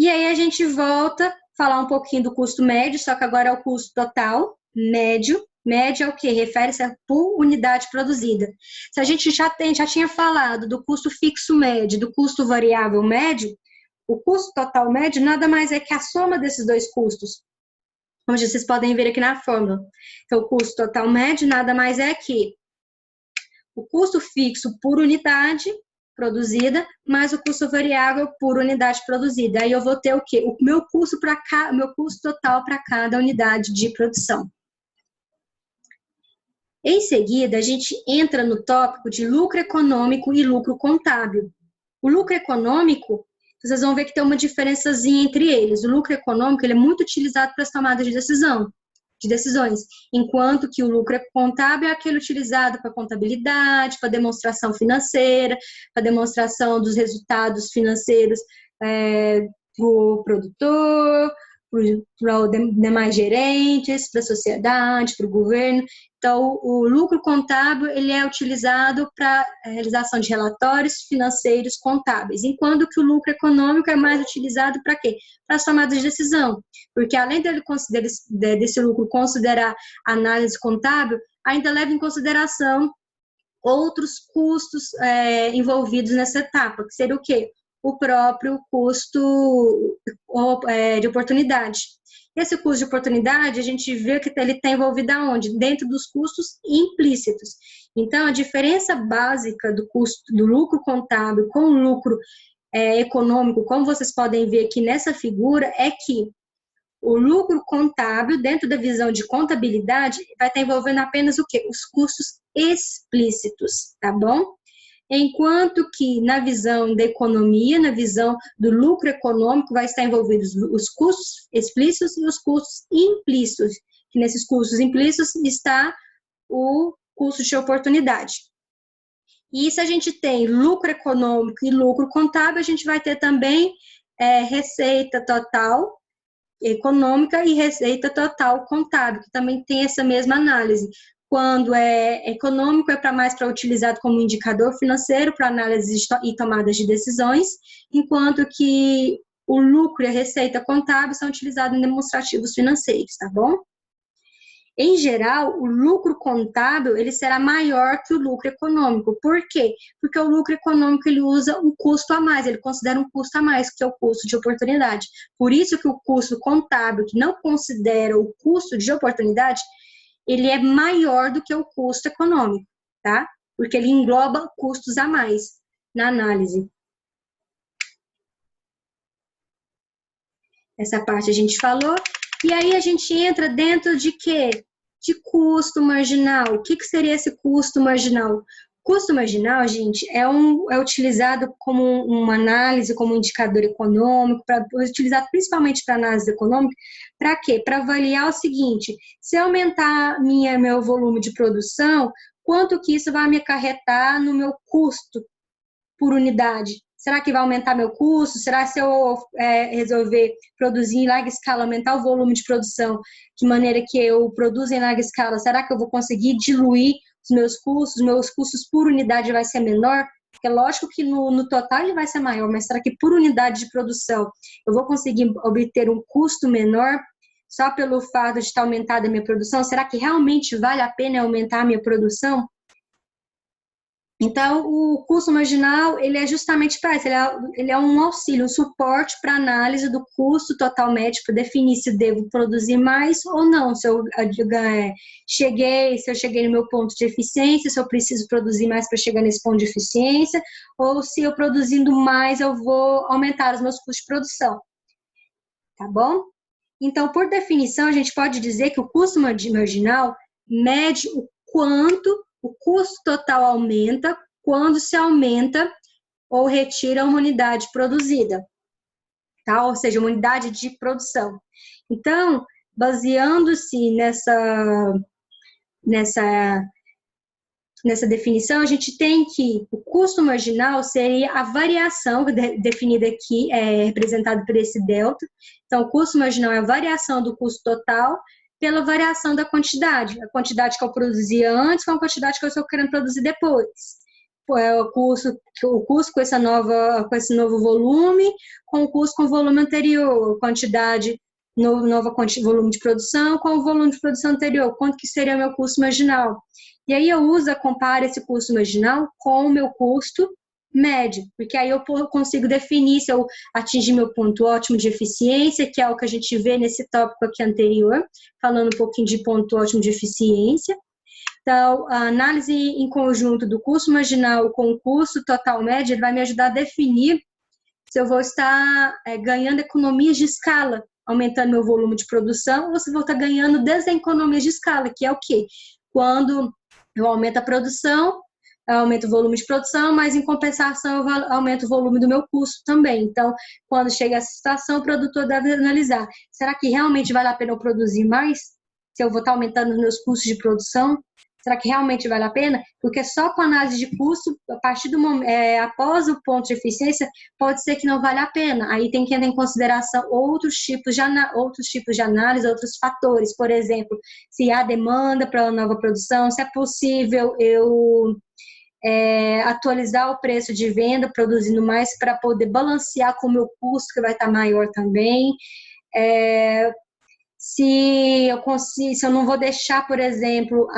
E aí a gente volta a falar um pouquinho do custo médio, só que agora é o custo total médio. Médio é o quê? Refere-se a por unidade produzida. Se a gente já tinha falado do custo fixo médio, do custo variável médio, o custo total médio nada mais é que a soma desses dois custos, como vocês podem ver aqui na fórmula. Então, o custo total médio nada mais é que o custo fixo por unidade produzida, mais o custo variável por unidade produzida. Aí eu vou ter o quê? O meu custo total para cada unidade de produção. Em seguida, a gente entra no tópico de lucro econômico e lucro contábil. O lucro econômico, vocês vão ver que tem uma diferençazinha entre eles. O lucro econômico ele é muito utilizado para as tomadas de decisões, enquanto que o lucro contábil é aquele utilizado para contabilidade, para demonstração financeira, para demonstração dos resultados financeiros para o produtor, para os demais gerentes, para a sociedade, para o governo. Então, o lucro contábil ele é utilizado para a realização de relatórios financeiros contábeis, enquanto que o lucro econômico é mais utilizado para quê? Para as tomadas de decisão, porque além desse lucro considerar análise contábil, ainda leva em consideração outros custos envolvidos nessa etapa, que seria o quê? O próprio custo de oportunidade. Esse custo de oportunidade, a gente vê que ele está envolvido aonde? Dentro dos custos implícitos. Então, a diferença básica do custo do lucro contábil com o lucro econômico, como vocês podem ver aqui nessa figura, é que o lucro contábil, dentro da visão de contabilidade, vai estar envolvendo apenas o quê? Os custos explícitos, tá bom? Enquanto que na visão da economia, na visão do lucro econômico, vai estar envolvidos os custos explícitos e os custos implícitos, que nesses custos implícitos está o custo de oportunidade. E se a gente tem lucro econômico e lucro contábil, a gente vai ter também receita total econômica e receita total contábil, que também tem essa mesma análise. Quando é econômico, é mais para utilizado como indicador financeiro para análise e tomadas de decisões, enquanto que o lucro e a receita contábil são utilizados em demonstrativos financeiros, tá bom? Em geral, o lucro contábil ele será maior que o lucro econômico. Por quê? Porque o lucro econômico ele usa um custo a mais, ele considera um custo a mais, que é o custo de oportunidade. Por isso que o custo contábil, que não considera o custo de oportunidade, ele é maior do que o custo econômico, tá? Porque ele engloba custos a mais na análise. Essa parte a gente falou. E aí a gente entra dentro de quê? De custo marginal. O que seria esse custo marginal? Custo marginal, gente, é utilizado como uma análise, como um indicador econômico, utilizado principalmente para análise econômica, para quê? Para avaliar o seguinte, se aumentar meu volume de produção, quanto que isso vai me acarretar no meu custo por unidade? Será que vai aumentar meu custo? Será que se eu resolver produzir em larga escala, aumentar o volume de produção de maneira que eu produzo em larga escala, será que eu vou conseguir diluir os meus custos por unidade vai ser menor? Porque é lógico que no total ele vai ser maior, mas será que por unidade de produção eu vou conseguir obter um custo menor só pelo fato de estar aumentada a minha produção? Será que realmente vale a pena aumentar a minha produção? Então, o custo marginal, ele é justamente para isso, ele é um auxílio, um suporte para análise do custo total médio, para definir se devo produzir mais ou não, se eu cheguei no meu ponto de eficiência, se eu preciso produzir mais para chegar nesse ponto de eficiência, ou se eu produzindo mais eu vou aumentar os meus custos de produção, tá bom? Então, por definição, a gente pode dizer que o custo marginal mede o quanto o custo total aumenta quando se aumenta ou retira uma unidade produzida, tá? Ou seja, uma unidade de produção. Então, baseando-se nessa definição, a gente tem que o custo marginal seria a variação definida aqui, representada por esse delta. Então, o custo marginal é a variação do custo total pela variação da quantidade. A quantidade que eu produzia antes com a quantidade que eu estou querendo produzir depois. o custo com com esse novo volume, com o custo com o volume anterior, quantidade, volume de produção, com o volume de produção anterior, quanto que seria o meu custo marginal. E aí eu comparo esse custo marginal com o meu custo médio, porque aí eu consigo definir se eu atingir meu ponto ótimo de eficiência, que é o que a gente vê nesse tópico aqui anterior, falando um pouquinho de ponto ótimo de eficiência. Então, a análise em conjunto do custo marginal com o custo total médio, ele vai me ajudar a definir se eu vou estar ganhando economias de escala, aumentando meu volume de produção, ou se vou estar ganhando deseconomias de escala, que é o quê? Quando eu aumento a produção, eu aumento o volume de produção, mas em compensação eu aumento o volume do meu custo também. Então, quando chega essa situação, o produtor deve analisar, será que realmente vale a pena eu produzir mais? Se eu vou estar aumentando os meus custos de produção? Será que realmente vale a pena? Porque só com análise de custo, a partir do momento, após o ponto de eficiência, pode ser que não vale a pena. Aí tem que entrar em consideração outros tipos de análise, outros fatores. Por exemplo, se há demanda para a nova produção, se é possível eu atualizar o preço de venda, produzindo mais para poder balancear com o meu custo, que vai estar maior também. Se eu não vou deixar, por exemplo,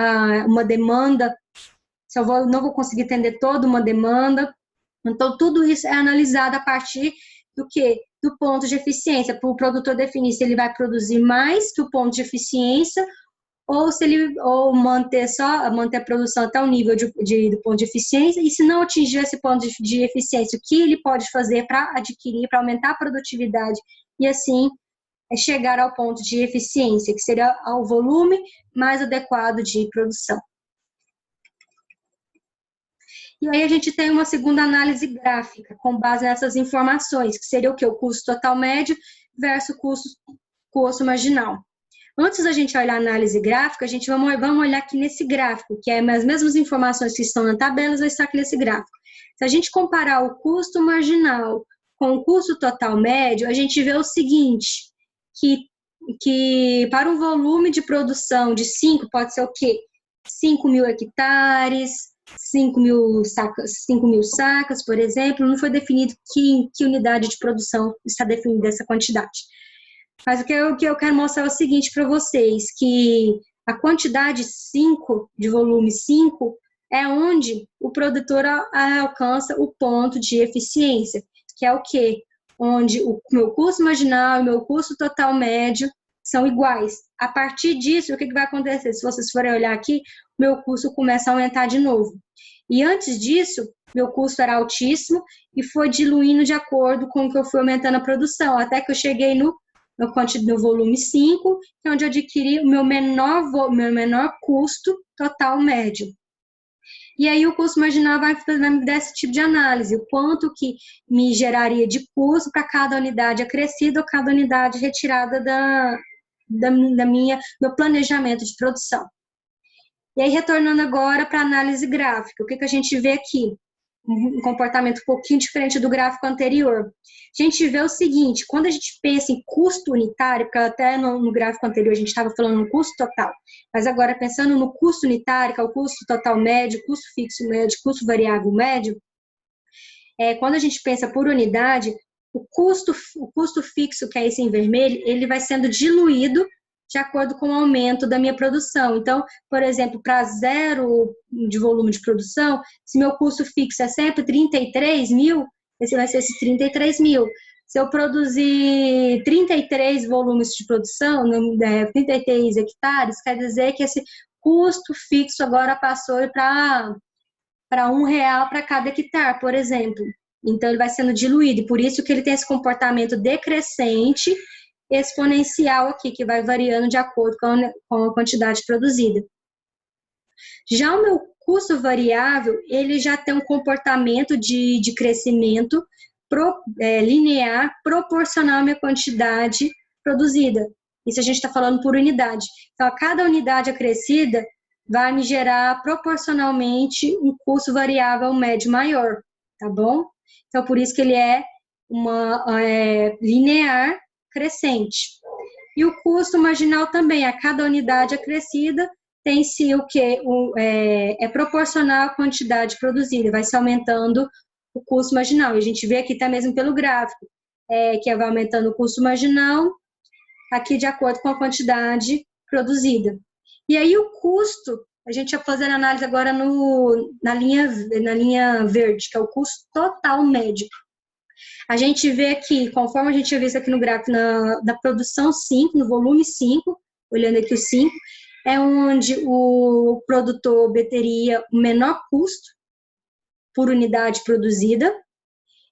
uma demanda, se eu não vou conseguir atender toda uma demanda. Então, tudo isso é analisado a partir do quê? Do ponto de eficiência, para o produtor definir se ele vai produzir mais que o ponto de eficiência ou se ele manter a produção até o nível do ponto de eficiência, e se não atingir esse ponto de eficiência, o que ele pode fazer para adquirir, para aumentar a produtividade e assim chegar ao ponto de eficiência, que seria ao volume mais adequado de produção. E aí a gente tem uma segunda análise gráfica, com base nessas informações, que seria o quê? O custo total médio versus custo marginal. Antes da gente olhar a análise gráfica, a gente vamos olhar aqui nesse gráfico, que é as mesmas informações que estão na tabela, vai estar aqui nesse gráfico. Se a gente comparar o custo marginal com o custo total médio, a gente vê o seguinte, que para um volume de produção de 5, pode ser o quê? 5.000 hectares, 5.000 sacas, por exemplo, não foi definido que unidade de produção está definida essa quantidade. Mas o que eu quero mostrar é o seguinte para vocês, que a quantidade 5, de volume 5, é onde o produtor alcança o ponto de eficiência, que é o quê? Onde o meu custo marginal e o meu custo total médio são iguais. A partir disso, o que vai acontecer? Se vocês forem olhar aqui, meu custo começa a aumentar de novo. E antes disso, meu custo era altíssimo e foi diluindo de acordo com o que eu fui aumentando a produção, até que eu cheguei no volume 5, que é onde eu adquiri o meu menor custo total médio. E aí o custo marginal vai me dar esse tipo de análise, o quanto que me geraria de custo para cada unidade acrescida ou cada unidade retirada do planejamento de produção. E aí, retornando agora para a análise gráfica, o que a gente vê aqui? Um comportamento um pouquinho diferente do gráfico anterior. A gente vê o seguinte, quando a gente pensa em custo unitário, porque até no gráfico anterior a gente estava falando no custo total, mas agora pensando no custo unitário, que é o custo total médio, custo fixo médio, custo variável médio, quando a gente pensa por unidade, o custo fixo, que é esse em vermelho, ele vai sendo diluído de acordo com o aumento da minha produção. Então, por exemplo, para 0 de volume de produção, se meu custo fixo é sempre 33 mil, esse vai ser esses 33 mil. Se eu produzir 33 volumes de produção, 33 hectares, quer dizer que esse custo fixo agora passou para R$1 para cada hectare, por exemplo. Então, ele vai sendo diluído, e por isso que ele tem esse comportamento decrescente, exponencial aqui, que vai variando de acordo com a quantidade produzida. Já o meu custo variável, ele já tem um comportamento de crescimento linear, proporcional à minha quantidade produzida. Isso a gente está falando por unidade. Então, a cada unidade acrescida vai me gerar proporcionalmente um custo variável médio maior, tá bom? Então, por isso que ele é linear, crescente. E o custo marginal também, a cada unidade acrescida tem-se o que? É proporcional à quantidade produzida, vai se aumentando o custo marginal. E a gente vê aqui até mesmo pelo gráfico, que vai aumentando o custo marginal, aqui de acordo com a quantidade produzida. E aí o custo, a gente vai fazer análise agora na linha verde, que é o custo total médio. A gente vê aqui, conforme a gente tinha visto aqui no gráfico, na produção 5, no volume 5, olhando aqui o 5, é onde o produtor obteria o menor custo por unidade produzida,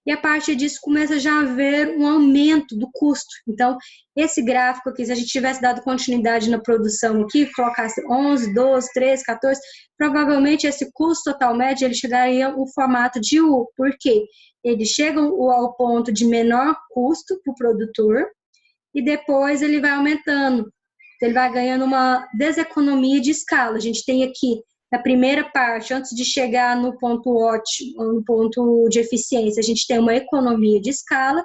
e a partir disso começa já a haver um aumento do custo. Então, esse gráfico aqui, se a gente tivesse dado continuidade na produção aqui, colocasse 11, 12, 13, 14, provavelmente esse custo total médio, ele chegaria no formato de U. Por quê? Ele chega ao ponto de menor custo para o produtor e depois ele vai aumentando. Ele vai ganhando uma deseconomia de escala. A gente tem aqui, na primeira parte, antes de chegar no ponto ótimo, no ponto de eficiência, a gente tem uma economia de escala,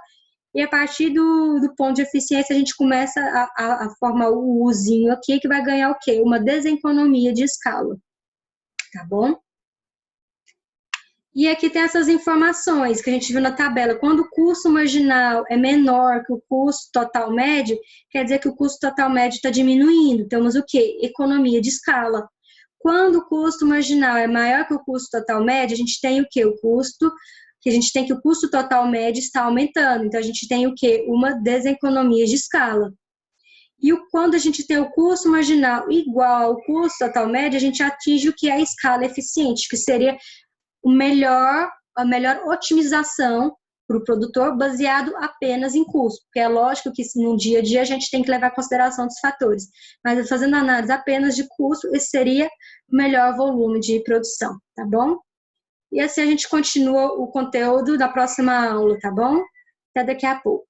e a partir do ponto de eficiência, a gente começa a formar o Uzinho aqui, que vai ganhar o quê? Uma deseconomia de escala. Tá bom? E aqui tem essas informações que a gente viu na tabela. Quando o custo marginal é menor que o custo total médio, quer dizer que o custo total médio está diminuindo. Temos o quê? Economia de escala. Quando o custo marginal é maior que o custo total médio, a gente tem o quê? O custo total médio está aumentando. Então, a gente tem o quê? Uma deseconomia de escala. E quando a gente tem o custo marginal igual ao custo total médio, a gente atinge o que é a escala eficiente, que seria a melhor otimização para o produtor, baseado apenas em custo, porque é lógico que no dia a dia a gente tem que levar em consideração dos fatores, mas fazendo análise apenas de custo, esse seria o melhor volume de produção, tá bom? E assim a gente continua o conteúdo da próxima aula, tá bom? Até daqui a pouco.